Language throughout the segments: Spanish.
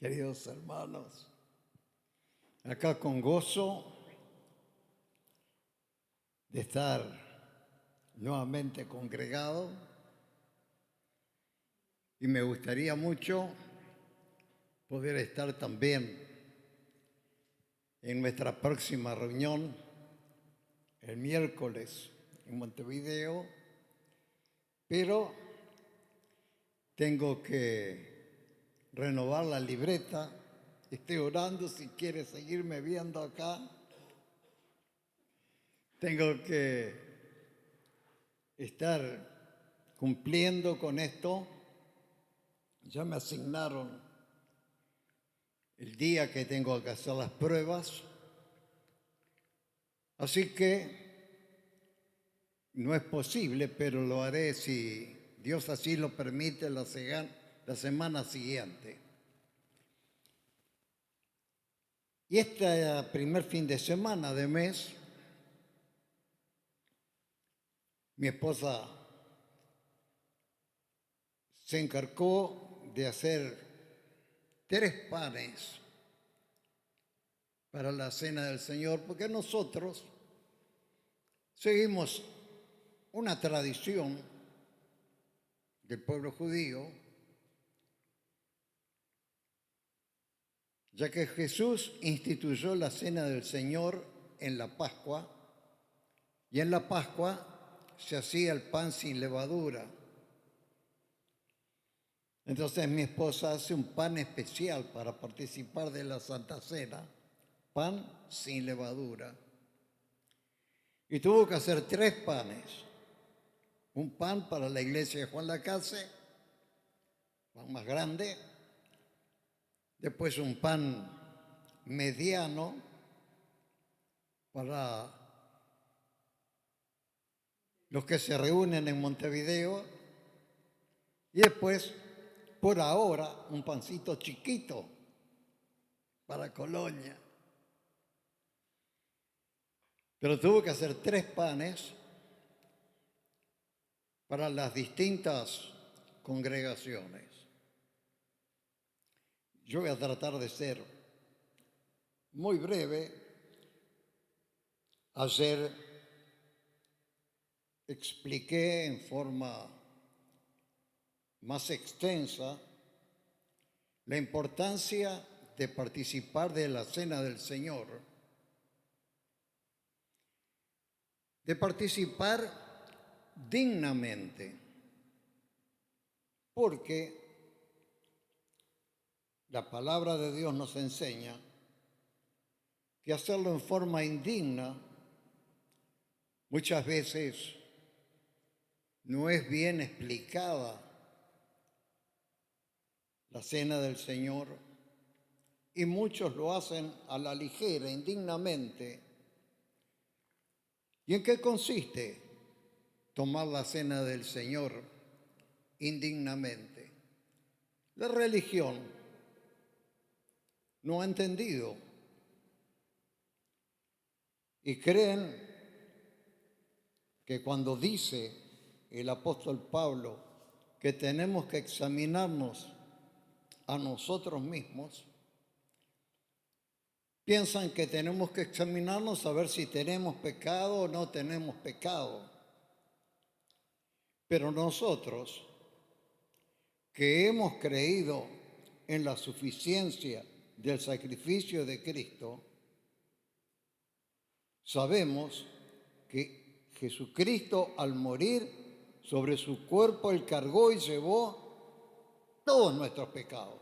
queridos hermanos, acá con gozo de estar nuevamente congregado, y me gustaría mucho poder estar también en nuestra próxima reunión el miércoles en Montevideo, pero tengo que renovar la libreta. Estoy orando si quiere seguirme viendo acá. Tengo que estar cumpliendo con esto. Ya me asignaron el día que tengo que hacer las pruebas. Así que no es posible, pero lo haré si Dios así lo permite la semana siguiente. Y este primer fin de semana de mes, mi esposa se encargó de hacer 3 panes para la cena del Señor, porque nosotros seguimos una tradición del pueblo judío, ya que Jesús instituyó la cena del Señor en la Pascua, y en la Pascua se hacía el pan sin levadura. Entonces mi esposa hace un pan especial para participar de la Santa Cena, pan sin levadura. Y tuvo que hacer 3 panes. Un pan para la iglesia de Juan Lacase, pan más grande. Después un pan mediano para los que se reúnen en Montevideo. Y después, por ahora, un pancito chiquito para Colonia. Pero tuvo que hacer 3 panes para las distintas congregaciones. Yo voy a tratar de ser muy breve. Ayer expliqué en forma más extensa la importancia de participar de la Cena del Señor, de participar dignamente, porque la palabra de Dios nos enseña que hacerlo en forma indigna muchas veces no es bien explicada la cena del Señor, y muchos lo hacen a la ligera, indignamente. ¿Y en qué consiste tomar la cena del Señor indignamente? La religión no ha entendido y creen que cuando dice el apóstol Pablo que tenemos que examinarnos a nosotros mismos, piensan que tenemos que examinarnos a ver si tenemos pecado o no tenemos pecado. Pero nosotros, que hemos creído en la suficiencia del sacrificio de Cristo, sabemos que Jesucristo, al morir, sobre su cuerpo él cargó y llevó todos nuestros pecados.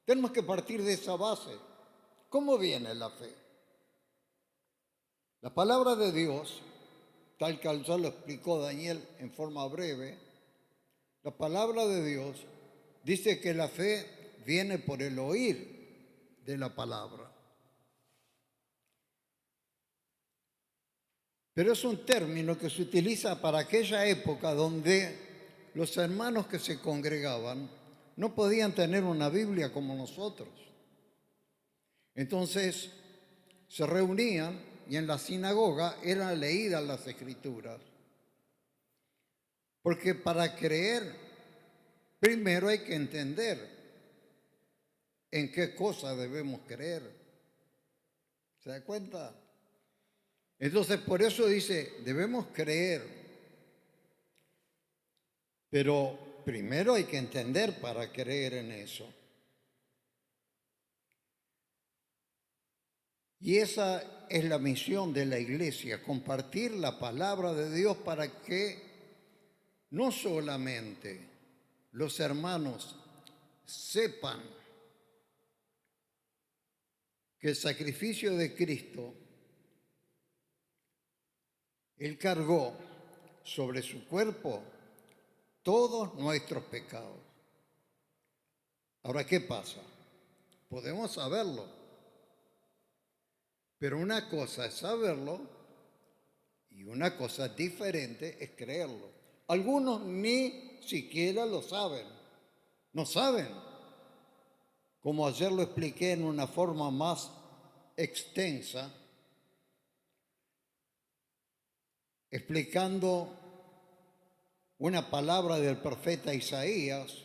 Tenemos que partir de esa base. ¿Cómo viene la fe? La palabra de Dios, tal que ya lo explicó Daniel en forma breve, la palabra de Dios dice que la fe viene por el oír de la palabra. Pero es un término que se utiliza para aquella época donde los hermanos que se congregaban no podían tener una Biblia como nosotros. Entonces se reunían y en la sinagoga eran leídas las Escrituras. Porque para creer, primero hay que entender. en qué cosa debemos creer. ¿Se da cuenta? Entonces, por eso dice, debemos creer, pero primero hay que entender para creer en eso. Y esa es la misión de la iglesia, compartir la palabra de Dios para que no solamente los hermanos sepan que el sacrificio de Cristo, Él cargó sobre su cuerpo todos nuestros pecados. Ahora, ¿qué pasa? Podemos saberlo, pero una cosa es saberlo y una cosa diferente es creerlo. Algunos ni siquiera lo saben, no saben. Como ayer lo expliqué en una forma más extensa, explicando una palabra del profeta Isaías,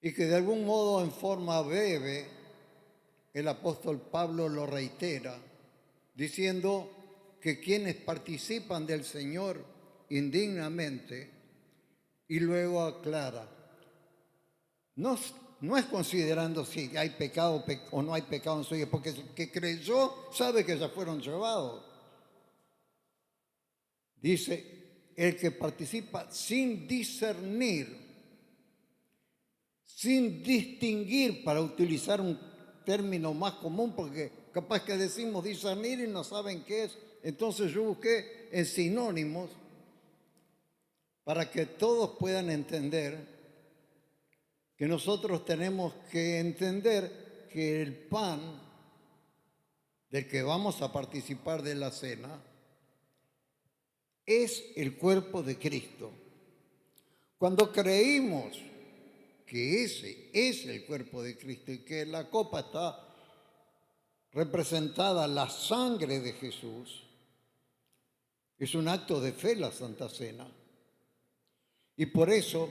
y que de algún modo en forma breve el apóstol Pablo lo reitera, diciendo que quienes participan del Señor indignamente, y luego aclara, no es considerando si hay pecado o no hay pecado en su vida, porque el que creyó sabe que ya fueron llevados. Dice, el que participa sin discernir, sin distinguir, para utilizar un término más común, porque capaz que decimos discernir y no saben qué es. Entonces yo busqué en sinónimos para que todos puedan entender que nosotros tenemos que entender que el pan del que vamos a participar de la cena es el cuerpo de Cristo. Cuando creímos que ese es el cuerpo de Cristo y que la copa está representada la sangre de Jesús, es un acto de fe la Santa Cena. Y por eso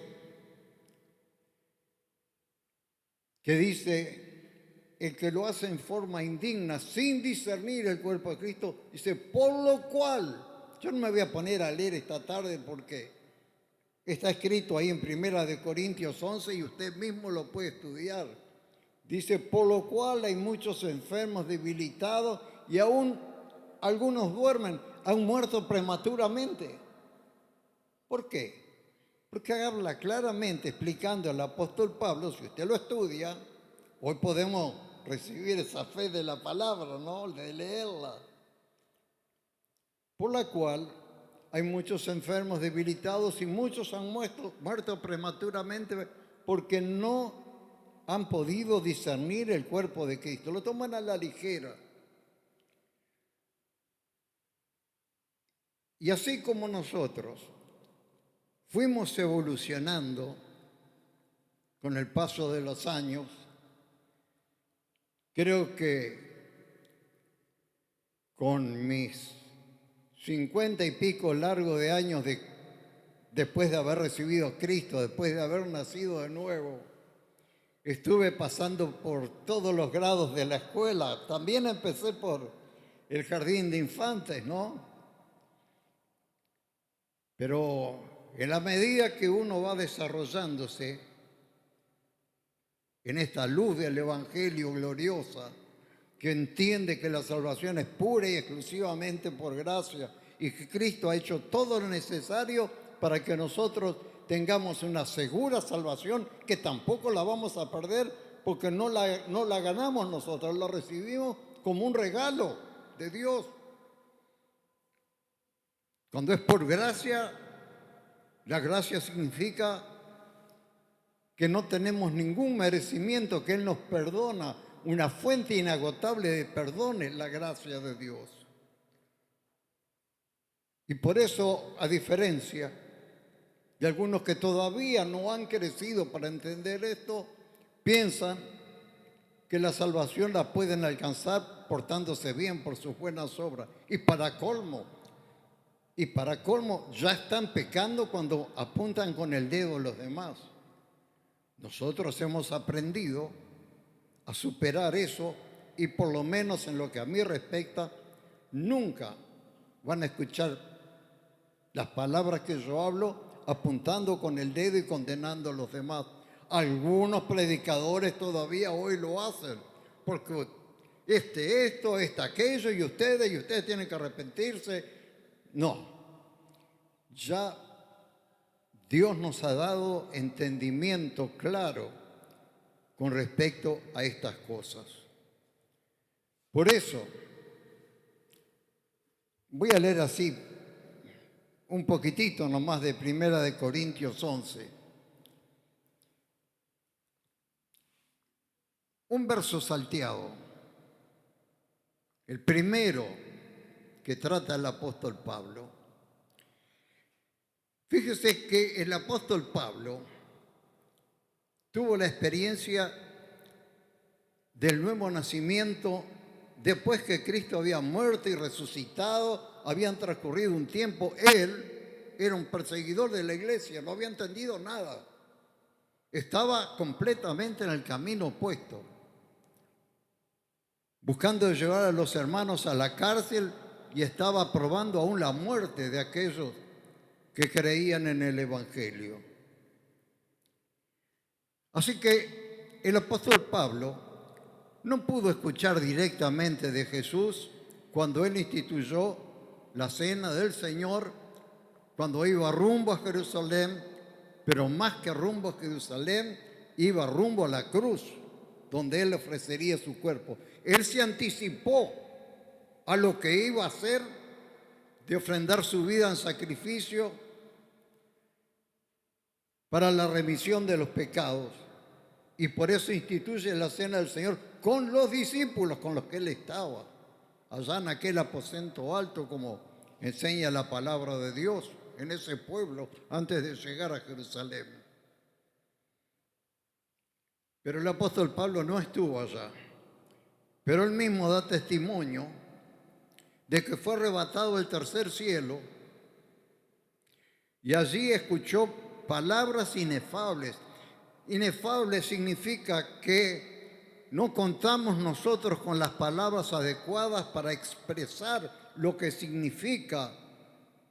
que dice, el que lo hace en forma indigna, sin discernir el cuerpo de Cristo, dice, por lo cual, yo no me voy a poner a leer esta tarde porque está escrito ahí en 1 Corintios 11 y usted mismo lo puede estudiar. Dice, por lo cual hay muchos enfermos, debilitados y aún algunos duermen, han muerto prematuramente. ¿Por qué? Porque habla claramente explicando al apóstol Pablo, si usted lo estudia, hoy podemos recibir esa fe de la palabra, ¿no? De leerla. Por la cual hay muchos enfermos, debilitados y muchos han muerto prematuramente porque no han podido discernir el cuerpo de Cristo. Lo toman a la ligera. Y así como nosotros fuimos evolucionando con el paso de los años, creo que con mis 50 y pico largo de años después de haber recibido a Cristo, después de haber nacido de nuevo, estuve pasando por todos los grados de la escuela. También empecé por el jardín de infantes, ¿no? Pero en la medida que uno va desarrollándose en esta luz del Evangelio gloriosa, que entiende que la salvación es pura y exclusivamente por gracia y que Cristo ha hecho todo lo necesario para que nosotros tengamos una segura salvación, que tampoco la vamos a perder porque no la ganamos nosotros, la recibimos como un regalo de Dios. Cuando es por gracia, la gracia significa que no tenemos ningún merecimiento, que Él nos perdona, una fuente inagotable de perdón es la gracia de Dios. Y por eso, a diferencia de algunos que todavía no han crecido para entender esto, piensan que la salvación la pueden alcanzar portándose bien por sus buenas obras. Y para colmo, ya están pecando cuando apuntan con el dedo a los demás. Nosotros hemos aprendido a superar eso y por lo menos en lo que a mí respecta, nunca van a escuchar las palabras que yo hablo apuntando con el dedo y condenando a los demás. Algunos predicadores todavía hoy lo hacen, porque esto, aquello, y ustedes tienen que arrepentirse. No, ya Dios nos ha dado entendimiento claro con respecto a estas cosas. Por eso, voy a leer así un poquitito nomás de 1 Corintios 11. Un verso salteado, el primero que trata el apóstol Pablo. Fíjese que el apóstol Pablo tuvo la experiencia del nuevo nacimiento después que Cristo había muerto y resucitado, habían transcurrido un tiempo. Él era un perseguidor de la iglesia, no había entendido nada. Estaba completamente en el camino opuesto, buscando llevar a los hermanos a la cárcel y estaba probando aún la muerte de aquellos que creían en el Evangelio. Así que el apóstol Pablo no pudo escuchar directamente de Jesús cuando él instituyó la cena del Señor, cuando iba rumbo a Jerusalén, pero más que rumbo a Jerusalén, iba rumbo a la cruz, donde él ofrecería su cuerpo. Él se anticipó a lo que iba a hacer, de ofrendar su vida en sacrificio para la remisión de los pecados. Y por eso instituye la cena del Señor con los discípulos con los que él estaba, allá en aquel aposento alto, como enseña la palabra de Dios, en ese pueblo, antes de llegar a Jerusalén. Pero el apóstol Pablo no estuvo allá. Pero él mismo da testimonio de que fue arrebatado al tercer cielo y allí escuchó palabras inefables. Inefable significa que no contamos nosotros con las palabras adecuadas para expresar lo que significa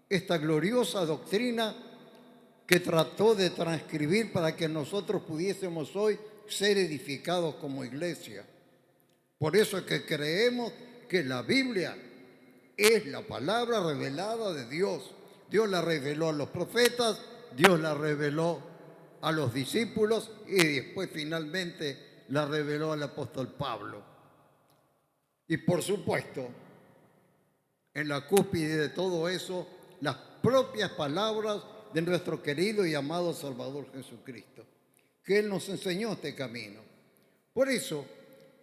esta gloriosa doctrina que trató de transcribir para que nosotros pudiésemos hoy ser edificados como iglesia. Por eso es que creemos que la Biblia es la palabra revelada de Dios. Dios la reveló a los profetas, Dios la reveló a los discípulos y después finalmente la reveló al apóstol Pablo. Y por supuesto, en la cúspide de todo eso, las propias palabras de nuestro querido y amado Salvador Jesucristo, que Él nos enseñó este camino. Por eso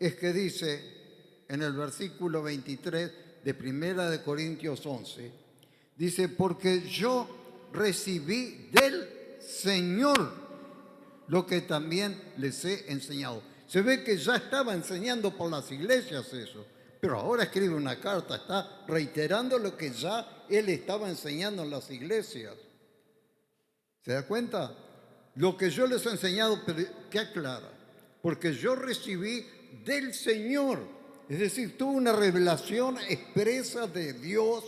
es que dice en el versículo 23 de 1 Corintios 11, dice, porque yo recibí del Señor lo que también les he enseñado. Se ve que ya estaba enseñando por las iglesias eso, pero ahora escribe una carta, está reiterando lo que ya él estaba enseñando en las iglesias. ¿Se da cuenta? Lo que yo les he enseñado, pero ¿qué aclara? Porque yo recibí del Señor, es decir, tuve una revelación expresa de Dios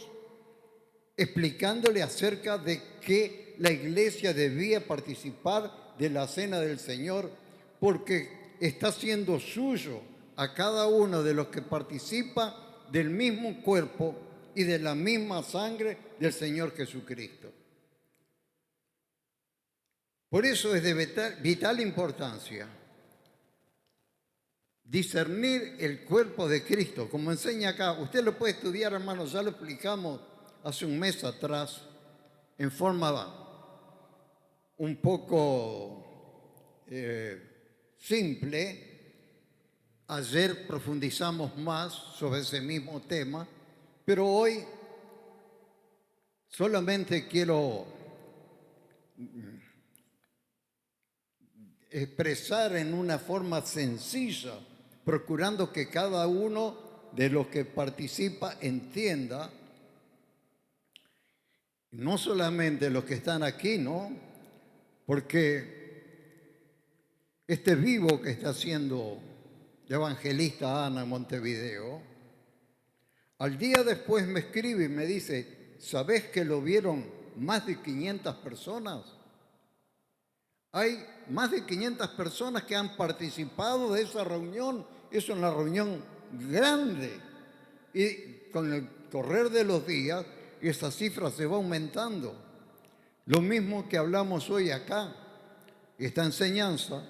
explicándole acerca de que la iglesia debía participar de la cena del Señor, porque está siendo suyo a cada uno de los que participa del mismo cuerpo y de la misma sangre del Señor Jesucristo. Por eso es de vital importancia discernir el cuerpo de Cristo, como enseña acá. Usted lo puede estudiar, hermanos, ya lo explicamos hace un mes atrás, en forma un poco simple. Ayer profundizamos más sobre ese mismo tema, pero hoy solamente quiero expresar en una forma sencilla, procurando que cada uno de los que participa entienda, no solamente los que están aquí, ¿no? Porque este vivo que está haciendo de evangelista Ana en Montevideo, al día después me escribe y me dice, ¿sabés que lo vieron más de 500 personas? Hay más de 500 personas que han participado de esa reunión. Es una reunión grande. Y con el correr de los días, esa cifra se va aumentando. Lo mismo que hablamos hoy acá. Esta enseñanza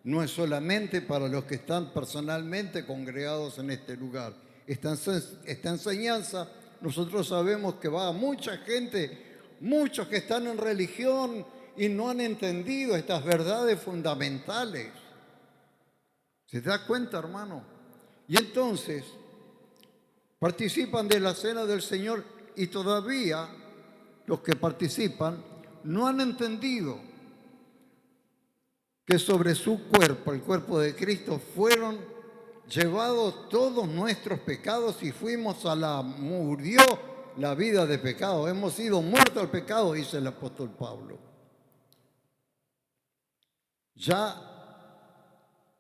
no es solamente para los que están personalmente congregados en este lugar. Esta enseñanza, nosotros sabemos que va a mucha gente, muchos que están en religión y no han entendido estas verdades fundamentales. ¿Se da cuenta, hermano? Y entonces participan de la cena del Señor y todavía los que participan no han entendido que sobre su cuerpo, el cuerpo de Cristo, fueron llevados todos nuestros pecados y murió la vida de pecado. Hemos sido muertos al pecado, dice el apóstol Pablo. Ya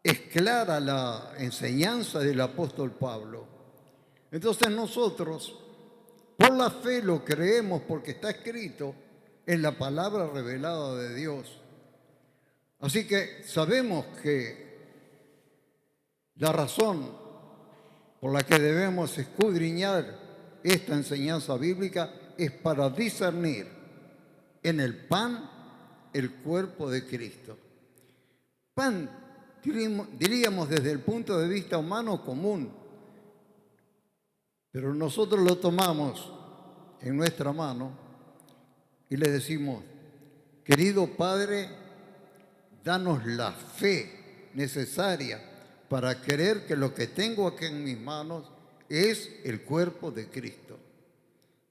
es clara la enseñanza del apóstol Pablo. Entonces nosotros, por la fe lo creemos porque está escrito en la palabra revelada de Dios. Así que sabemos que la razón por la que debemos escudriñar esta enseñanza bíblica es para discernir en el pan el cuerpo de Cristo. Pan, diríamos desde el punto de vista humano, común, pero nosotros lo tomamos en nuestra mano y le decimos, querido Padre, danos la fe necesaria para creer que lo que tengo aquí en mis manos es el cuerpo de Cristo.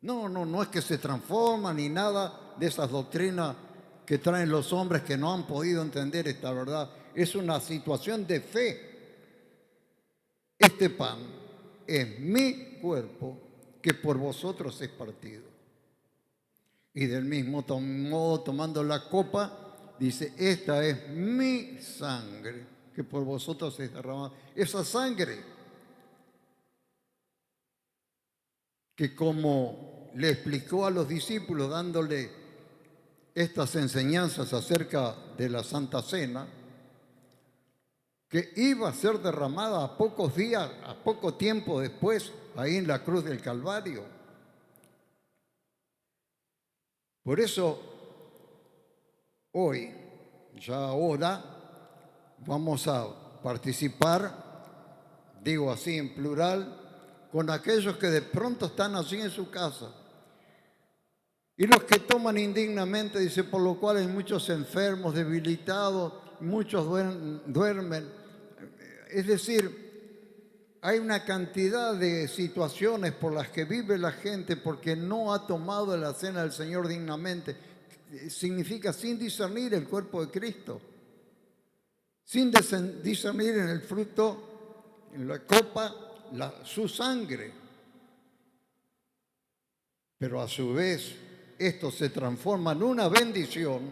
No es que se transforma ni nada de esas doctrinas que traen los hombres que no han podido entender esta verdad. Es una situación de fe. Este pan es mi cuerpo que por vosotros es partido. Y del mismo modo, tomando la copa, dice, esta es mi sangre que por vosotros es derramada. Esa sangre que, como le explicó a los discípulos dándole estas enseñanzas acerca de la Santa Cena, que iba a ser derramada a pocos días, a poco tiempo después, ahí en la cruz del Calvario. Por eso, hoy, ya ahora, vamos a participar, digo así en plural, con aquellos que de pronto están allí en su casa. Y los que toman indignamente, dice, por lo cual hay muchos enfermos, debilitados, muchos duermen. Es decir, hay una cantidad de situaciones por las que vive la gente porque no ha tomado la cena del Señor dignamente. Significa sin discernir el cuerpo de Cristo, sin discernir en el fruto, en la copa, su sangre. Pero a su vez, esto se transforma en una bendición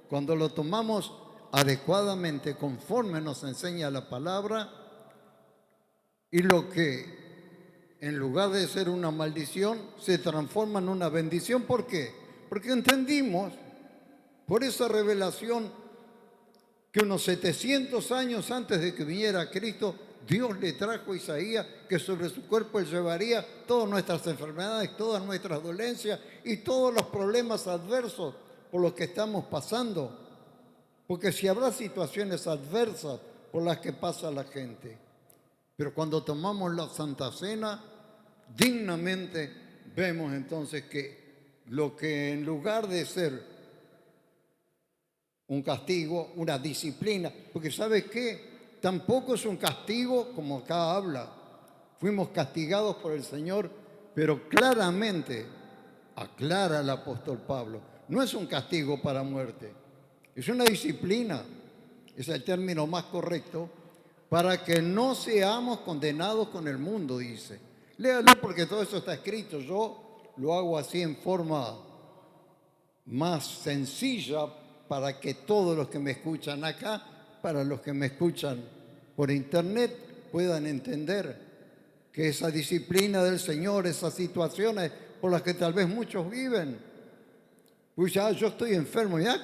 cuando lo tomamos adecuadamente conforme nos enseña la palabra, y lo que en lugar de ser una maldición se transforma en una bendición. ¿Por qué? Porque entendimos por esa revelación que unos 700 años antes de que viniera Cristo, Dios le trajo a Isaías que sobre su cuerpo él llevaría todas nuestras enfermedades, todas nuestras dolencias y todos los problemas adversos por los que estamos pasando. Porque si habrá situaciones adversas por las que pasa la gente, pero cuando tomamos la Santa Cena, dignamente vemos entonces que lo que en lugar de ser un castigo, una disciplina, porque ¿sabe qué? Tampoco es un castigo como acá habla. Fuimos castigados por el Señor, pero claramente, aclara el apóstol Pablo, no es un castigo para muerte, es una disciplina, es el término más correcto, para que no seamos condenados con el mundo, dice. Léalo porque todo eso está escrito. Yo lo hago así en forma más sencilla para que todos los que me escuchan acá para los que me escuchan por internet puedan entender que esa disciplina del Señor, esas situaciones por las que tal vez muchos viven, pues ya yo estoy enfermo, ¿ya?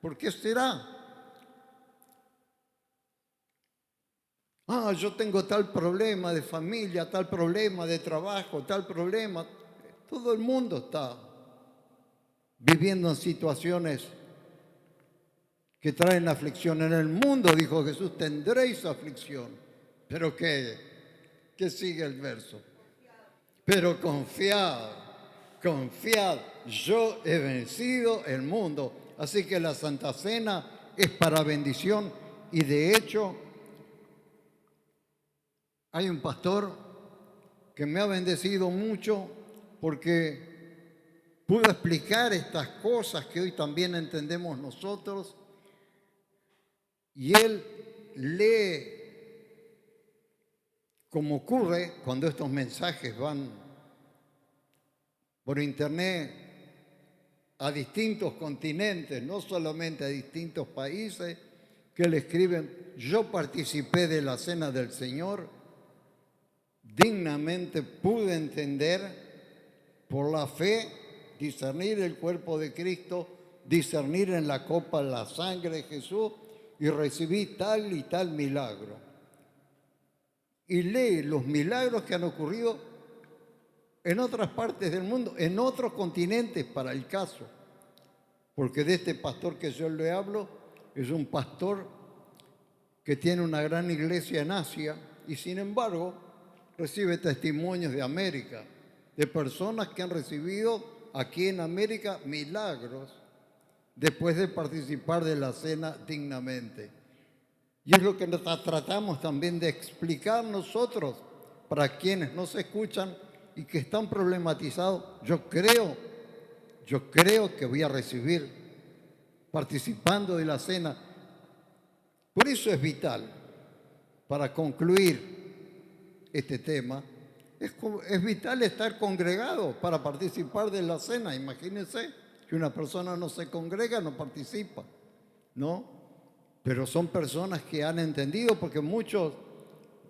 ¿Por qué será? Yo tengo tal problema de familia, tal problema de trabajo, tal problema. Todo el mundo está viviendo en situaciones que traen aflicción. En el mundo, dijo Jesús, tendréis aflicción. Pero ¿qué sigue el verso? Pero confiad, confiad, yo he vencido el mundo. Así que la Santa Cena es para bendición y de hecho hay un pastor que me ha bendecido mucho porque pudo explicar estas cosas que hoy también entendemos nosotros y él lee, como ocurre cuando estos mensajes van por internet a distintos continentes, no solamente a distintos países, que le escriben: yo participé de la Cena del Señor, dignamente pude entender por la fe, discernir el cuerpo de Cristo, discernir en la copa la sangre de Jesús y recibí tal y tal milagro. Y lee los milagros que han ocurrido en otras partes del mundo, en otros continentes para el caso. Porque de este pastor que yo le hablo, es un pastor que tiene una gran iglesia en Asia y sin embargo recibe testimonios de América, de personas que han recibido aquí en América milagros después de participar de la cena dignamente. Y es lo que tratamos también de explicar nosotros para quienes nos escuchan y que están problematizados. Yo creo que voy a recibir participando de la cena. Por eso es vital, para concluir este tema, es vital estar congregado para participar de la cena. Imagínense que una persona no se congrega, no participa, ¿no? Pero son personas que han entendido, porque muchos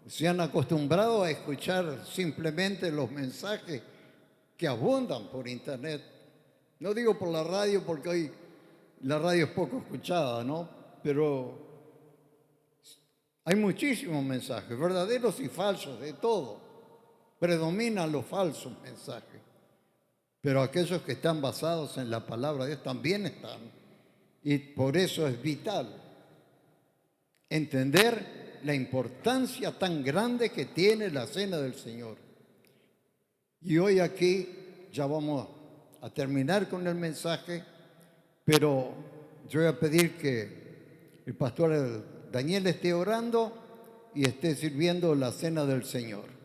se han acostumbrado a escuchar simplemente los mensajes que abundan por internet. No digo por la radio, porque hoy la radio es poco escuchada, ¿no? Pero hay muchísimos mensajes, verdaderos y falsos, de todo. Predominan los falsos mensajes. Pero aquellos que están basados en la palabra de Dios también están. Y por eso es vital entender la importancia tan grande que tiene la cena del Señor. Y hoy aquí ya vamos a terminar con el mensaje, pero yo voy a pedir que el pastor Daniel esté orando y esté sirviendo la cena del Señor.